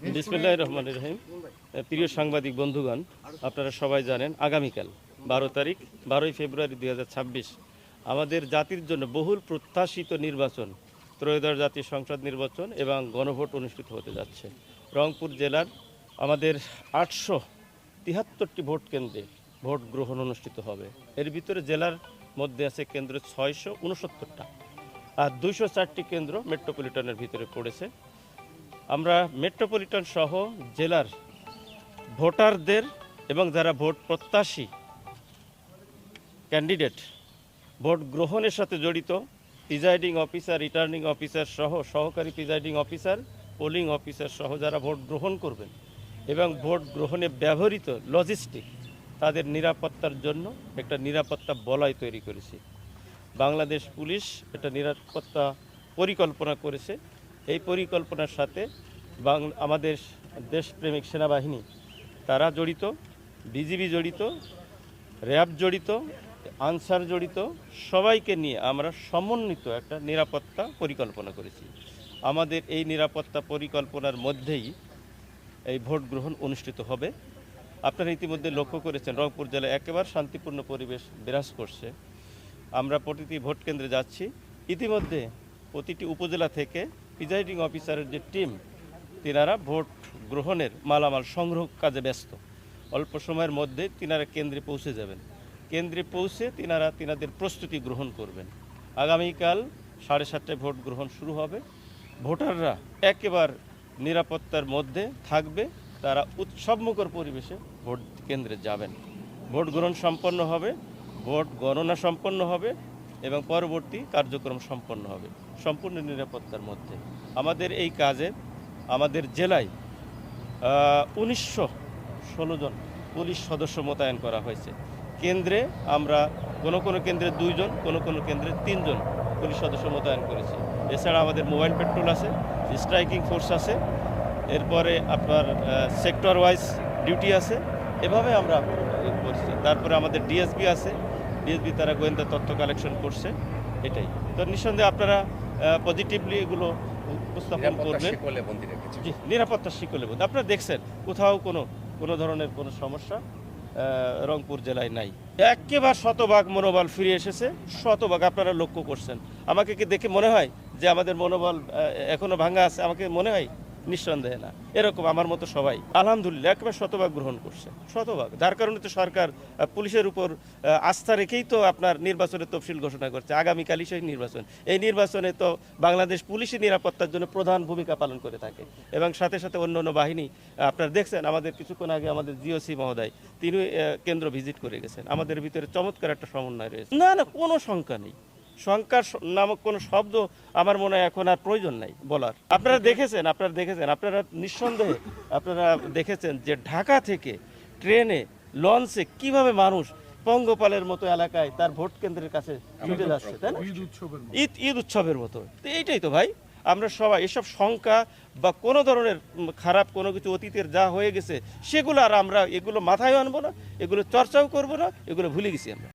বিসমিল্লাহির রহমানির রহিম। প্রিয় সাংবাদিক বন্ধুগণ, আপনারা সবাই জানেন আগামীকাল 12 ফেব্রুয়ারি 2026 আমাদের জাতির জন্য বহুল প্রত্যাশিত নির্বাচন, ত্রয়োদশ জাতীয় সংসদ নির্বাচন এবং গণভোট অনুষ্ঠিত হতে যাচ্ছে। রংপুর জেলার আমাদের 873টি ভোট কেন্দ্রে ভোট গ্রহণ অনুষ্ঠিত হবে। এর ভিতরে জেলার মধ্যে আছে কেন্দ্র 669টা, আর 204টি কেন্দ্র মেট্রোপলিটনের ভিতরে পড়েছে। আমরা মেট্রোপলিটন সহ জেলার ভোটারদের এবং যারা ভোট প্রত্যাশী ক্যান্ডিডেট, ভোট গ্রহণের সাথে জড়িত প্রিজাইডিং অফিসার, রিটার্নিং অফিসার সহ সহকারী প্রিজাইডিং অফিসার, পোলিং অফিসার সহ যারা ভোট গ্রহণ করবেন এবং ভোট গ্রহণে ব্যবহৃত লজিস্টিক, তাদের নিরাপত্তার জন্য একটা নিরাপত্তা বলয় তৈরি করেছি। বাংলাদেশ পুলিশ একটা নিরাপত্তা পরিকল্পনা করেছে। এই পরিকল্পনার সাথে আমাদের দেশপ্রেমিক সেনাবাহিনী তারা জড়িত, বিজিবি জড়িত, র্যাব জড়িত, আনসার জড়িত, সবাইকে নিয়ে আমরা সমন্বিত একটা নিরাপত্তা পরিকল্পনা করেছি। আমাদের এই নিরাপত্তা পরিকল্পনার মধ্যেই এই ভোট গ্রহণ অনুষ্ঠিত হবে। আপনারা ইতিমধ্যে লক্ষ্য করেছেন রংপুর জেলায় একেবারে শান্তিপূর্ণ পরিবেশ বিরাজ করছে। আমরা প্রতিটি ভোট কেন্দ্রে যাচ্ছি। ইতিমধ্যে প্রতিটি উপজেলা থেকে প্রিজাইডিং অফিসারের যে টিম, তিনারা ভোট গ্রহণের মালামাল সংগ্রহ কাজে ব্যস্ত। অল্প সময়ের মধ্যে তিনারা কেন্দ্রে পৌঁছে যাবেন। কেন্দ্রে পৌঁছে তিনাদের প্রস্তুতি গ্রহণ করবেন। আগামীকাল 7:30টায় ভোট গ্রহণ শুরু হবে। ভোটাররা একেবারে নিরাপত্তার মধ্যে থাকবে, তারা উৎসবমুখর পরিবেশে ভোট কেন্দ্রে যাবেন। ভোট গ্রহণ সম্পন্ন হবে, ভোট গণনা সম্পন্ন হবে এবং পরবর্তী কার্যক্রম সম্পন্ন হবে সম্পূর্ণ নিরাপত্তার মধ্যে। আমাদের এই কাজে আমাদের জেলায় 1916 জন পুলিশ সদস্য মোতায়েন করা হয়েছে। কেন্দ্রে আমরা কোনো কেন্দ্রে 2 জন, কোনো কেন্দ্রে 3 জন পুলিশ সদস্য মোতায়েন করেছি। এছাড়া আমাদের মোবাইল পেট্রোল আছে, স্ট্রাইকিং ফোর্স আছে, এরপরে আপনার সেক্টর ওয়াইজ ডিউটি আছে। এভাবে আমরা করছি। তারপরে আমাদের ডিএসবি আছে, ডিএসবি তারা গোয়েন্দা তথ্য কালেকশন করছে। এটাই তো, নিঃসন্দেহে আপনারা পজিটিভলি এগুলো উপস্থাপন করবেন। জি, নিরাপত্তার শিকলে বন্ধ। আপনারা দেখছেন কোথাও কোনো ধরনের কোনো সমস্যা রংপুর জেলায় নাই। একেবারে শতভাগ মনোবল ফিরে এসেছে, শতভাগ। আপনারা লক্ষ্য করছেন, আমাকে কি দেখে মনে হয় যে আমাদের মনোবল এখনো ভাঙা আছে? আমাকে মনে হয় নিঃসন্দেহে না। এরকম আমার মতো সবাই আলহামদুলিল্লাহ একেবারে শতভাগ গ্রহণ করছে, শতভাগ। যার কারণে তো সরকার পুলিশের উপর আস্থা রেখেই তো আপনার নির্বাচনের তফসিল ঘোষণা করছে। আগামীকালই সেই নির্বাচন। এই নির্বাচনে তো বাংলাদেশ পুলিশের নিরাপত্তার জন্য প্রধান ভূমিকা পালন করে থাকে এবং সাথে সাথে অন্য বাহিনী। আপনারা দেখছেন আমাদের কিছুক্ষণ আগে আমাদের জিওসি মহোদয় তিনি কেন্দ্র ভিজিট করে গেছেন। আমাদের ভিতরে চমৎকার একটা সমন্বয় রয়েছে। না, কোনো শঙ্কা নেই। শঙ্কার নামক কোনো শব্দ আমার মনে হয় এখন আর প্রয়োজন নাই বলার। আপনারা দেখেছেন আপনারা নিঃসন্দেহে আপনারা দেখেছেন যে ঢাকা থেকে ট্রেনে, লঞ্চে কিভাবে মানুষ পঙ্গপালের মতো এলাকায় তার ভোট কেন্দ্রের কাছে ছুটে যাচ্ছে, তাই না? ঈদ উৎসবের মতো। তো এইটাই তো ভাই, আমরা সবাই এসব শঙ্কা বা কোনো ধরনের খারাপ কোনো কিছু অতীতের যা হয়ে গেছে সেগুলো আর আমরা এগুলো মাথায় আনবো না, এগুলো চর্চাও করবো না, এগুলো ভুলে গেছি আমরা।